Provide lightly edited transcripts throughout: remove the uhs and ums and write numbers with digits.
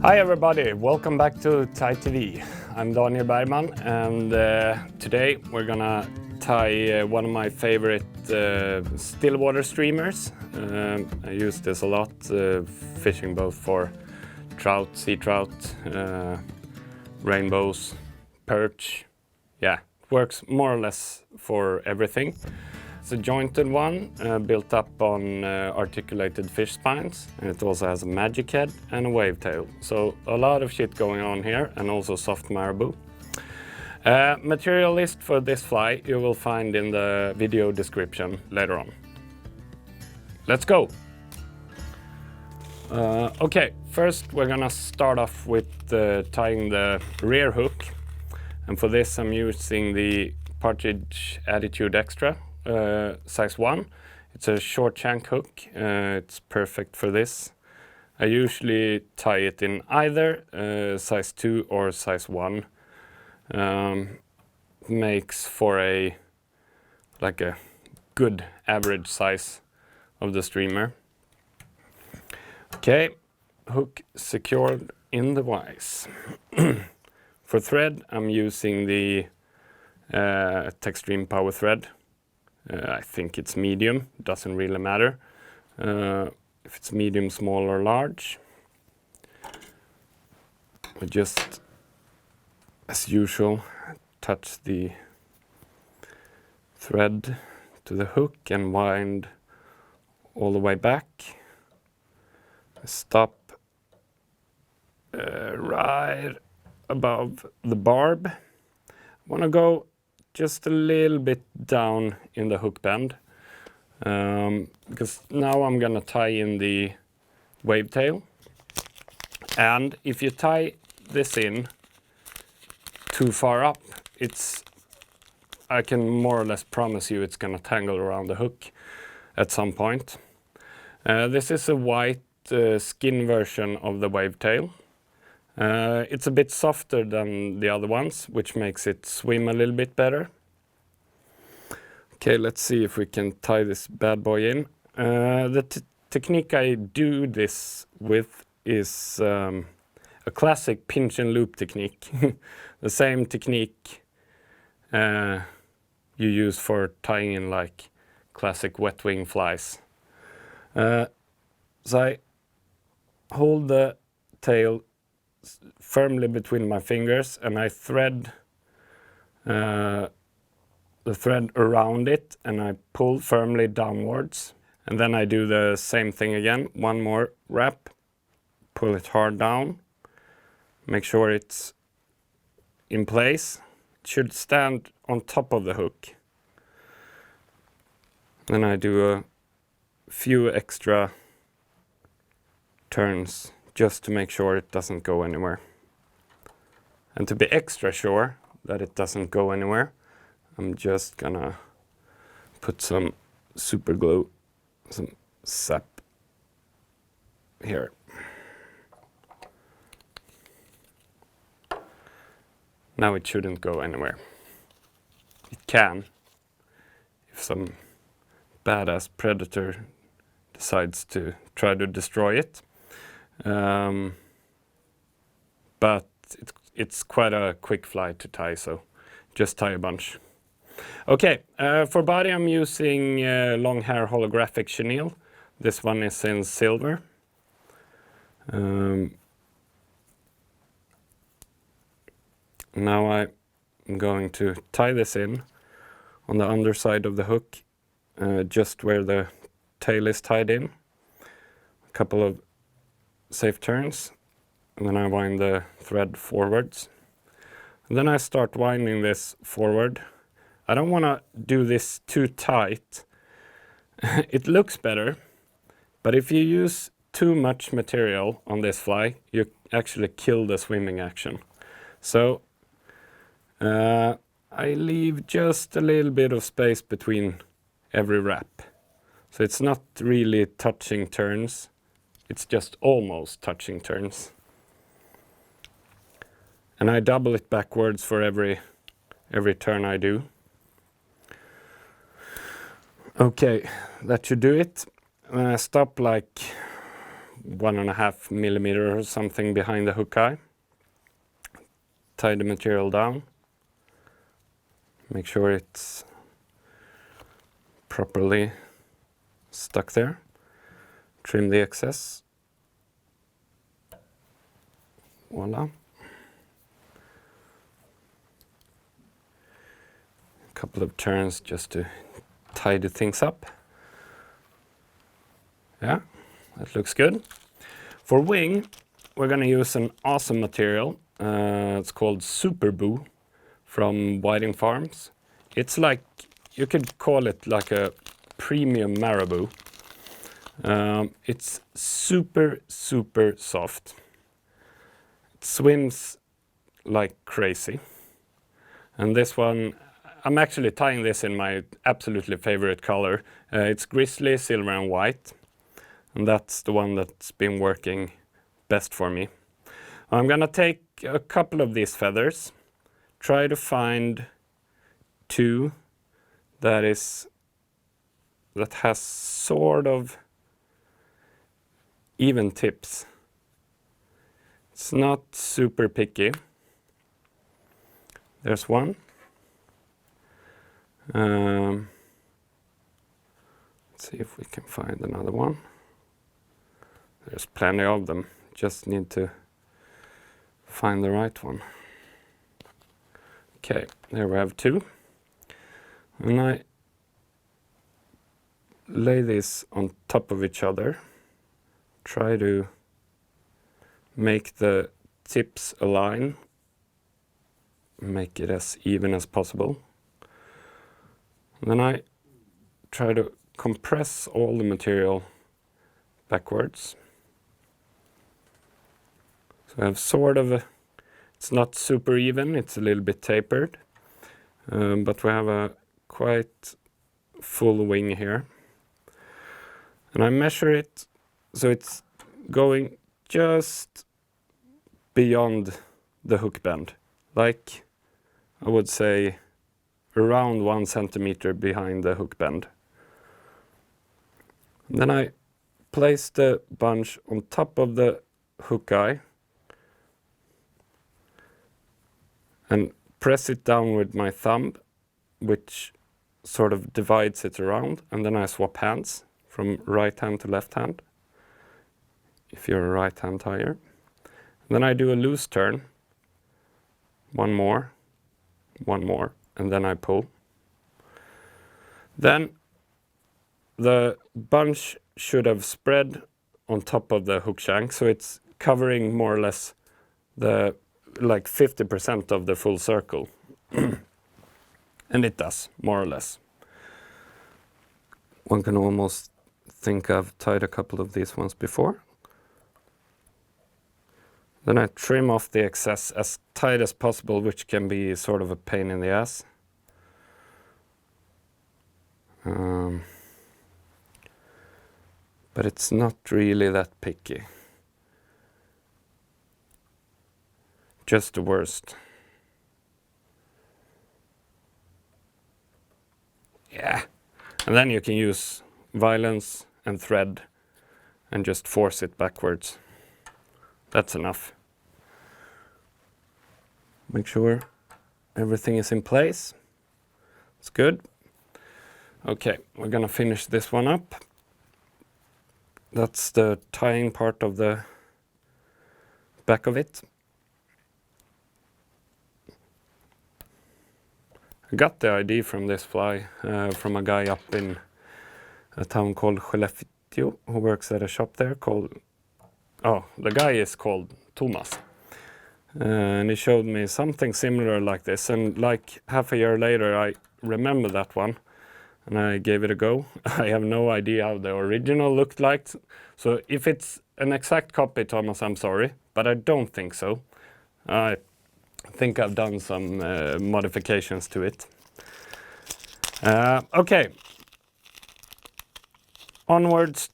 Hi everybody, welcome back to Thai TV. I'm Daniel Bergman and today we're gonna tie one of my favorite still water streamers. I use this a lot, fishing both for trout, sea trout, rainbows, perch. Yeah, it works more or less for everything. It's a jointed one, built up on articulated fish spines, and it also has a magic head and a wave tail. So a lot of shit going on here, and also soft marabou. Material list for this fly you will find in the video description later on. Let's go! Okay, first we're gonna start off with tying the rear hook. And for this I'm using the Partridge Attitude Extra. Size 1. It's a short shank hook. It's perfect for this. I usually tie it in either size 2 or size 1. Makes for a good average size of the streamer. Okay, hook secured in the vise. For thread I'm using the Textreme power thread. I think it's medium, doesn't really matter if it's medium, small or large. I just, as usual, touch the thread to the hook and wind all the way back. I stop right above the barb. I want to go just a little bit down in the hook bend, because now I'm gonna tie in the wave tail. And if you tie this in too far up, I can more or less promise you it's gonna tangle around the hook at some point. This is a white skin version of the wave tail. It's a bit softer than the other ones, which makes it swim a little bit better. Okay, let's see if we can tie this bad boy in. The technique I do this with is a classic pinch and loop technique. The same technique you use for tying in like classic wet wing flies. So I hold the tail firmly between my fingers and I thread the thread around it and I pull firmly downwards, and then I do the same thing again. One more wrap, pull it hard down, make sure it's in place. It should stand on top of the hook. Then I do a few extra turns just to make sure it doesn't go anywhere. And to be extra sure that it doesn't go anywhere, I'm just gonna put some super glue, some sap here. Now it shouldn't go anywhere. It can, if some badass predator decides to try to destroy it. But it's quite a quick fly to tie, so just tie a bunch. Okay, for body I'm using long hair holographic chenille. This one is in silver. Now I'm going to tie this in on the underside of the hook, just where the tail is tied in. A couple of safe turns, and then I wind the thread forwards. And then I start winding this forward. I don't want to do this too tight. It looks better, but if you use too much material on this fly, you actually kill the swimming action. So I leave just a little bit of space between every wrap. So it's not really touching turns. It's just almost touching turns. And I double it backwards for every turn I do. Okay, that should do it. And I stop like 1.5 millimeter or something behind the hook eye. Tie the material down. Make sure it's properly stuck there. Trim the excess. Voila. A couple of turns just to tidy things up. Yeah, that looks good. For wing, we're gonna use an awesome material. It's called Superbou from Whting Farms. It's like, you could call it like a premium marabou. It's super, super soft. It swims like crazy. And this one, I'm actually tying this in my absolutely favorite color. It's Grizzly, silver and white. And that's the one that's been working best for me. I'm gonna take a couple of these feathers, try to find two that has sort of even tips. It's not super picky. There's one. Let's see if we can find another one. There's plenty of them. Just need to find the right one. Okay, there we have two. And I lay this on top of each other. Try to make the tips align. Make it as even as possible. And then I try to compress all the material backwards. So I have sort of it's not super even, it's a little bit tapered. But we have a quite full wing here. And I measure it so it's going just beyond the hook bend. Like, I would say around 1 centimeter behind the hook bend. And then I place the bunch on top of the hook eye and press it down with my thumb, which sort of divides it around, and then I swap hands from right hand to left hand, if you're a right hand tyer. Then I do a loose turn, one more, and then I pull. Then the bunch should have spread on top of the hook shank, so it's covering more or less the like 50% of the full circle. And it does, more or less. One can almost think I've tied a couple of these ones before. Then I trim off the excess as tight as possible, which can be sort of a pain in the ass. But it's not really that picky. Just the worst. Yeah. And then you can use violence and thread and just force it backwards. That's enough. Make sure everything is in place. It's good. Okay, we're gonna finish this one up. That's the tying part of the back of it. I got the idea from this fly from a guy up in a town called Skellefteå who works at a shop there called, the guy is called Thomas. And he showed me something similar like this, and like half a year later I remember that one and I gave it a go. I have no idea how the original looked like, so if it's an exact copy, Thomas, I'm sorry, but I don't think so. I think I've done some modifications to it. Okay, onwards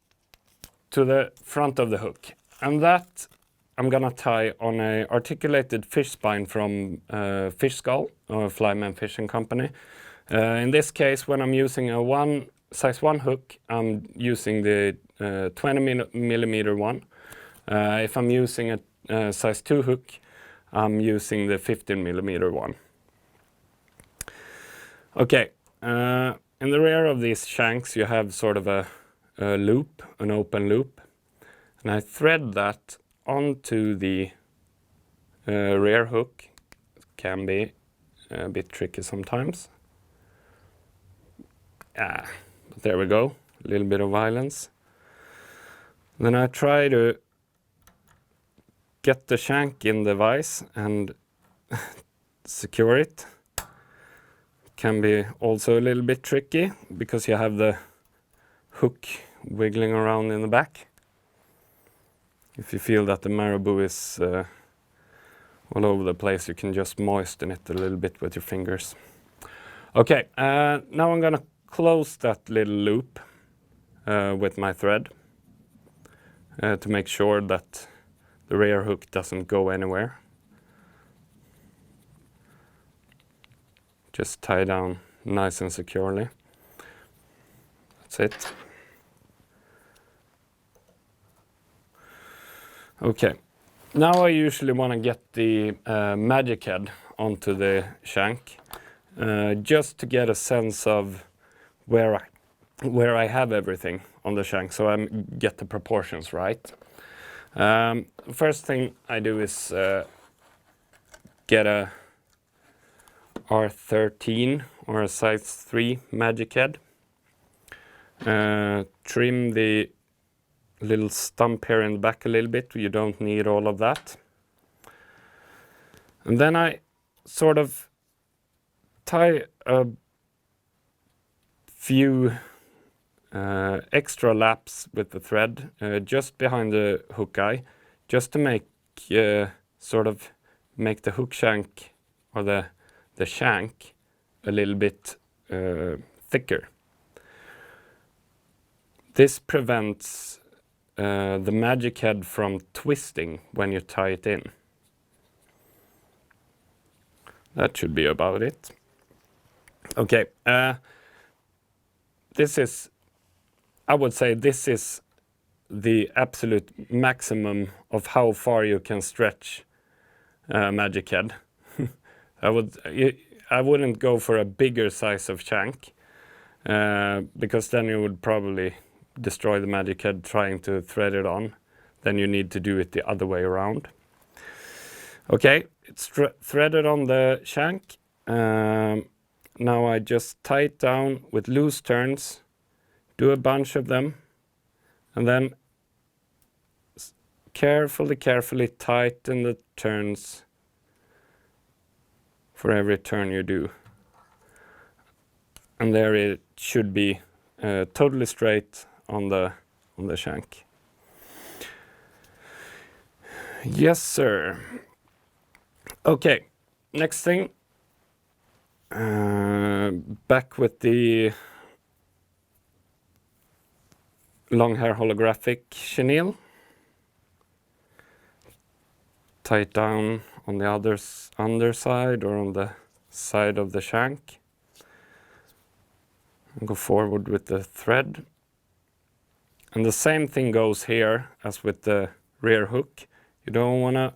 to the front of the hook, and that I'm gonna tie on a articulated fish spine from Fish Skull, or Flymen Fish Company. In this case, when I'm using a size 1 hook, I'm using the 20 millimeter one. If I'm using a size 2 hook, I'm using the 15mm one. Okay, in the rear of these shanks you have sort of a loop, an open loop, and I thread that onto the rear hook. It can be a bit tricky sometimes. But there we go, a little bit of violence. Then I try to get the shank in the vise and secure it. Can be also a little bit tricky because you have the hook wiggling around in the back. If you feel that the marabou is all over the place, you can just moisten it a little bit with your fingers. Okay, now I'm gonna close that little loop with my thread to make sure that the rear hook doesn't go anywhere. Just tie down nice and securely. That's it. Okay, now I usually want to get the magic head onto the shank, just to get a sense of where I have everything on the shank, so I get the proportions right. First thing I do is get a R13 or a size 3 magic head. Trim the little stump here in the back a little bit. You don't need all of that. And then I sort of tie a few extra laps with the thread just behind the hook eye, just to make sort of make the hook shank or the shank a little bit thicker. This prevents the magic head from twisting when you tie it in. That should be about it. Okay, this is, I would say this is the absolute maximum of how far you can stretch magic head. I wouldn't go for a bigger size of shank, because then you would probably destroy the magic head trying to thread it on. Then you need to do it the other way around. Okay, it's threaded on the shank. Now I just tie it down with loose turns, do a bunch of them, and then carefully tighten the turns for every turn you do. And there it should be totally straight on the shank. Yes, sir. Okay, next thing. Back with the long hair holographic chenille. Tie it down on the underside or on the side of the shank. And go forward with the thread. And the same thing goes here as with the rear hook. You don't want to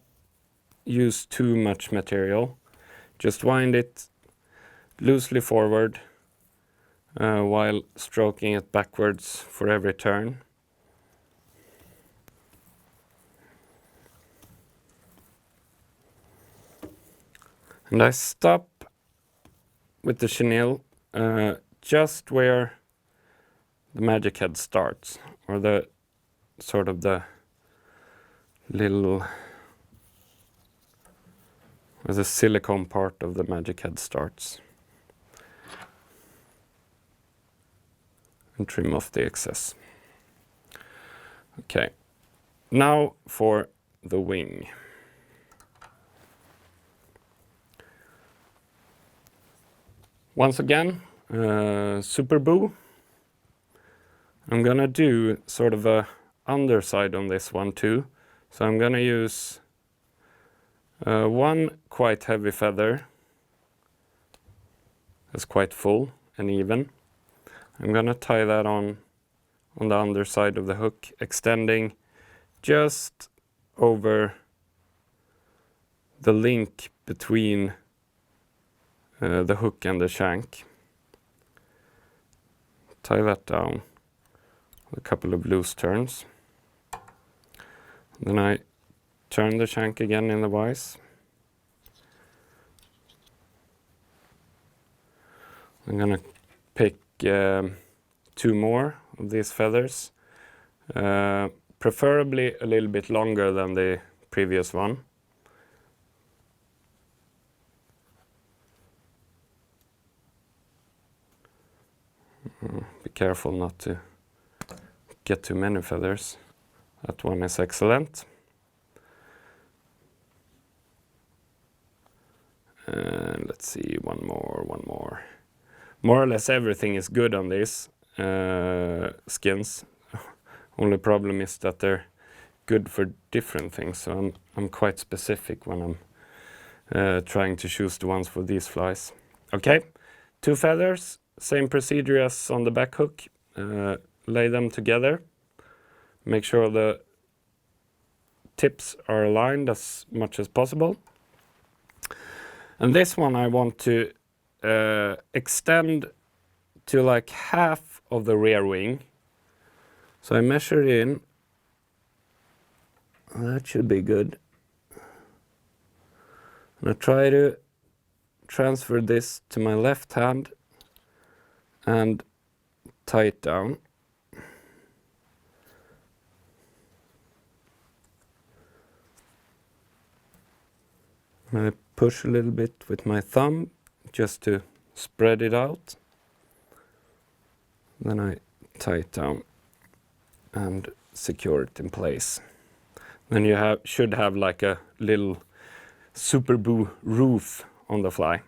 use too much material. Just wind it loosely forward while stroking it backwards for every turn. And I stop with the chenille just where the magic head starts, or the sort of the little, where the silicone part of the magic head starts. And trim off the excess. Okay, now for the wing. Once again, Superbou. I'm gonna do sort of a underside on this one too. So I'm gonna use one quite heavy feather that's quite full and even. I'm gonna tie that on the underside of the hook, extending just over the link between the hook and the shank. Tie that down with a couple of loose turns. Then I turn the shank again in the vise. I'm gonna pick 2 more of these feathers, preferably a little bit longer than the previous one. Be careful not to get too many feathers. That one is excellent. And let's see, one more. More or less everything is good on these skins. Only problem is that they're good for different things, so I'm quite specific when I'm trying to choose the ones for these flies. Okay, 2 feathers, same procedure as on the back hook. Lay them together. Make sure the tips are aligned as much as possible. And this one I want to extend to like half of the rear wing. So I measure in. That should be good. And I try to transfer this to my left hand and tie it down. I push a little bit with my thumb just to spread it out. Then I tie it down and secure it in place. Then you should have like a little Superbou roof on the fly.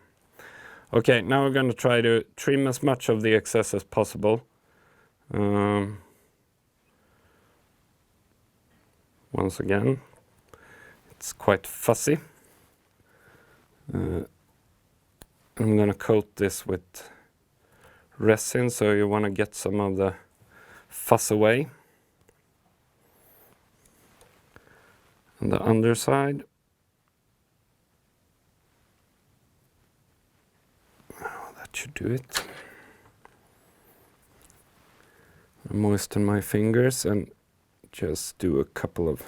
Okay, now we're going to try to trim as much of the excess as possible. Once again, it's quite fussy. I'm going to coat this with resin, so you want to get some of the fuss away. And the underside. Oh, that should do it. I moisten my fingers and just do a couple of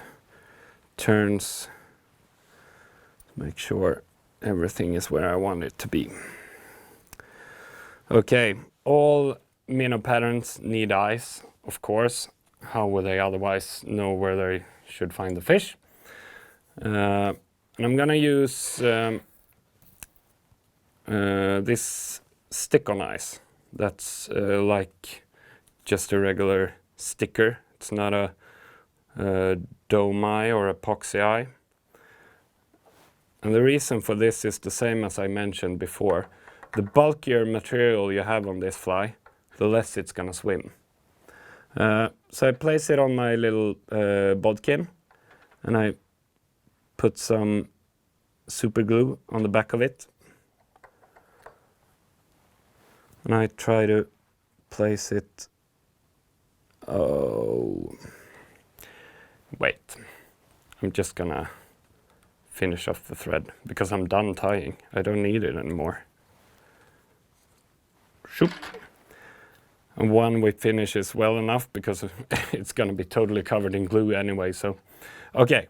turns to make sure everything is where I want it to be. Okay, all minnow patterns need eyes, of course. How would they otherwise know where they should find the fish? And I'm gonna use this stick-on eyes. That's like just a regular sticker. It's not a dome eye or epoxy eye. And the reason for this is the same as I mentioned before. The bulkier material you have on this fly, the less it's gonna swim. So I place it on my little bodkin, and I put some super glue on the back of it. And I try to place it. Oh, wait. I'm just gonna finish off the thread because I'm done tying. I don't need it anymore. Shoop. And one we finish is well enough because it's gonna be totally covered in glue anyway. So, okay,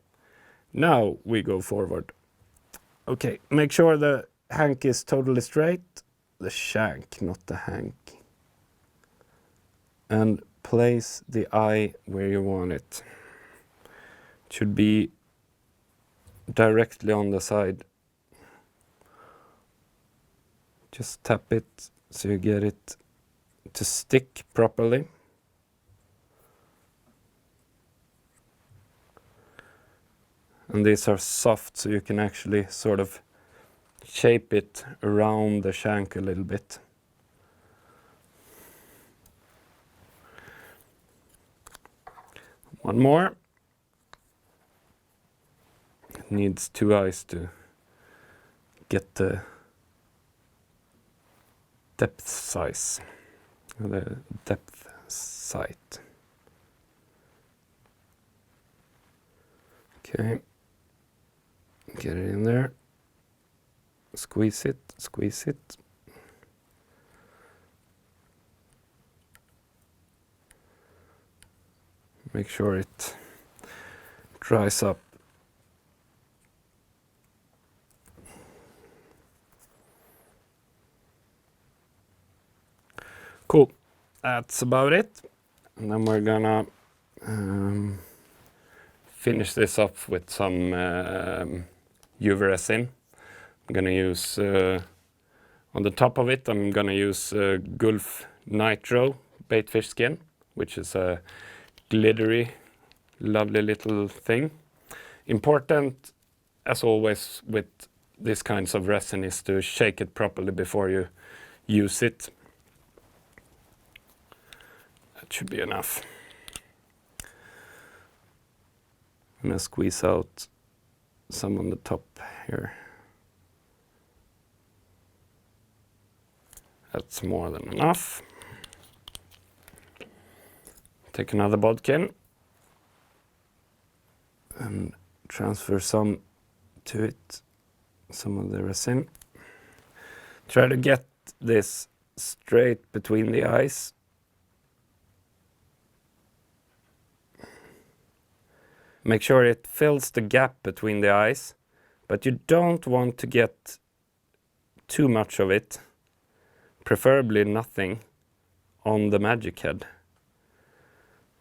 now we go forward. Okay, make sure the hank is totally straight. The shank, not the hank. And place the eye where you want it. It should be directly on the side. Just tap it so you get it to stick properly. And these are soft, so you can actually sort of shape it around the shank a little bit. One more. It needs 2 eyes to get the depth size, the depth sight. Okay, get it in there, squeeze it, squeeze it. Make sure it dries up. Cool, that's about it. And then we're gonna finish this off with some UV resin. I'm gonna use, on the top of it, I'm gonna use Gulff Nitro baitfish skin, which is a glittery, lovely little thing. Important, as always, with these kinds of resin is to shake it properly before you use it. That should be enough. I'm gonna squeeze out some on the top here. That's more than enough. Take another bodkin and transfer some to it, some of the resin. Try to get this straight between the eyes. Make sure it fills the gap between the eyes, but you don't want to get too much of it, preferably nothing, on the magic head,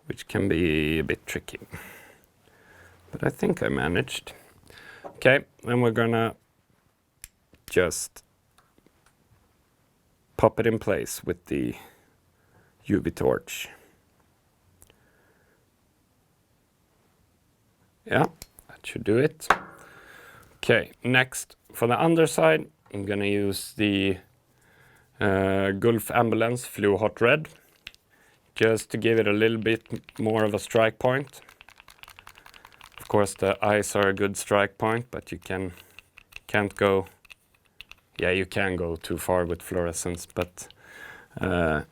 which can be a bit tricky. But I think I managed. Okay, then we're gonna just pop it in place with the UV torch. Yeah, that should do it. Okay, next for the underside, I'm gonna use the Gulff Ambulance Fl Hot Red, just to give it a little bit more of a strike point. Of course, the eyes are a good strike point, but you can't go. Yeah, you can go too far with fluorescence, but I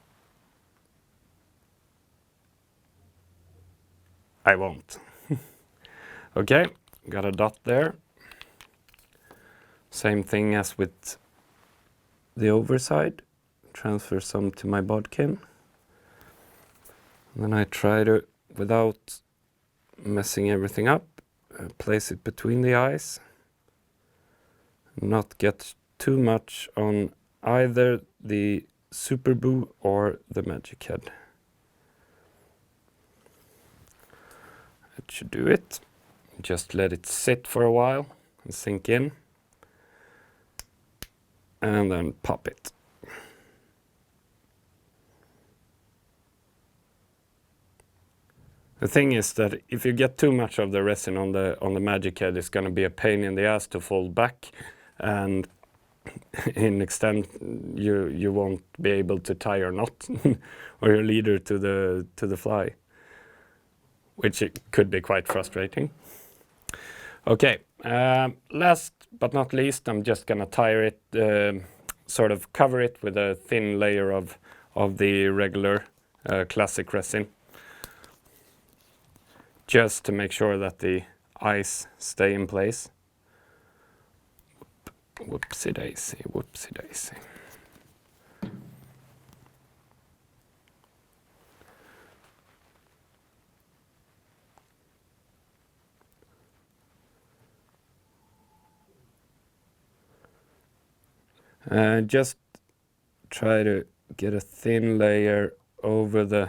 won't. Okay, got a dot there. Same thing as with the overside. Transfer some to my bodkin. And then I try to, without messing everything up, place it between the eyes. Not get too much on either the Superbou or the magic head. That should do it. Just let it sit for a while and sink in. And then pop it. The thing is that if you get too much of the resin on the magic head, it's going to be a pain in the ass to fold back, and in extent you won't be able to tie your knot or your leader to the fly, which it could be quite frustrating. Okay, last but not least, I'm just gonna tire it, sort of cover it with a thin layer of the regular classic resin, just to make sure that the eyes stay in place. Whoopsie daisy, whoopsie daisy. Just try to get a thin layer over the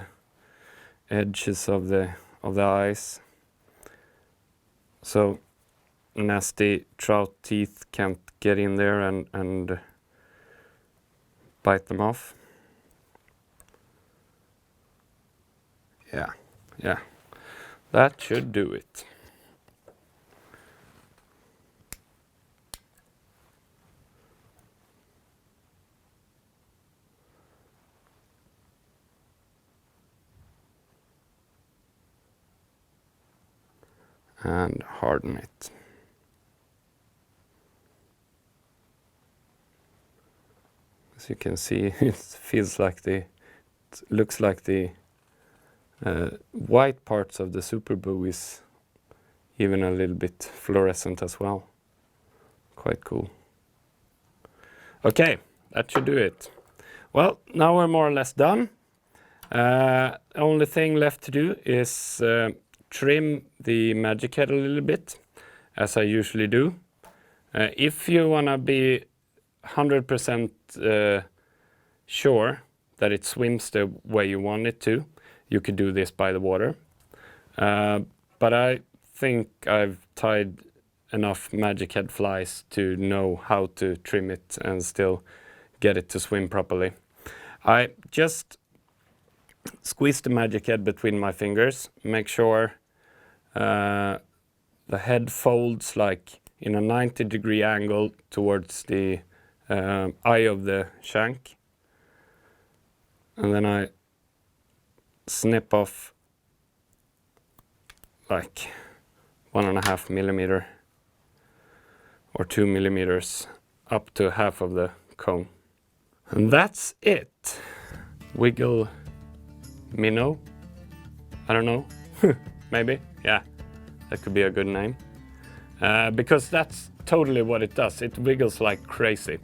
edges of the eyes, so nasty trout teeth can't get in there and bite them off. Yeah, that should do it. And harden it. As you can see, it looks like the white parts of the Superbou is even a little bit fluorescent as well. Quite cool. Okay, that should do it. Well, now we're more or less done. Only thing left to do is trim the magic head a little bit, as I usually do. If you wanna be 100% sure that it swims the way you want it to, you could do this by the water. But I think I've tied enough magic head flies to know how to trim it and still get it to swim properly. I just squeeze the magic head between my fingers, make sure the head folds like in a 90-degree angle towards the eye of the shank. And then I snip off like 1.5 millimeter or 2 millimeters up to half of the cone. And that's it. Wiggle Minnow. I don't know. Maybe. Yeah, that could be a good name. Because that's totally what it does. It wiggles like crazy.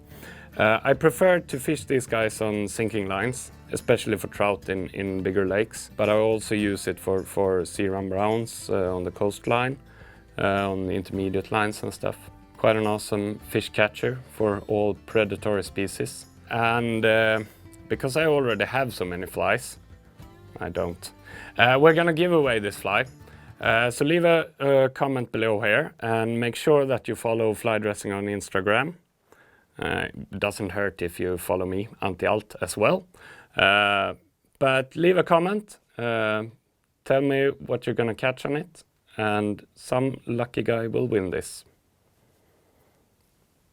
I prefer to fish these guys on sinking lines, especially for trout in bigger lakes. But I also use it for sea run browns on the coastline, on the intermediate lines and stuff. Quite an awesome fish catcher for all predatory species. And because I already have so many flies, I don't. We're gonna give away this fly. So leave a comment below here and make sure that you follow Fly Dressing on Instagram. It doesn't hurt if you follow me, Anti-Alt, as well. But leave a comment, tell me what you're gonna catch on it, and some lucky guy will win this.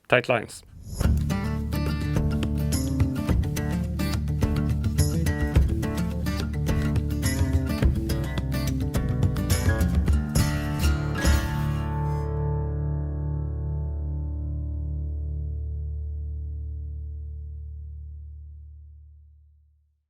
Tight lines.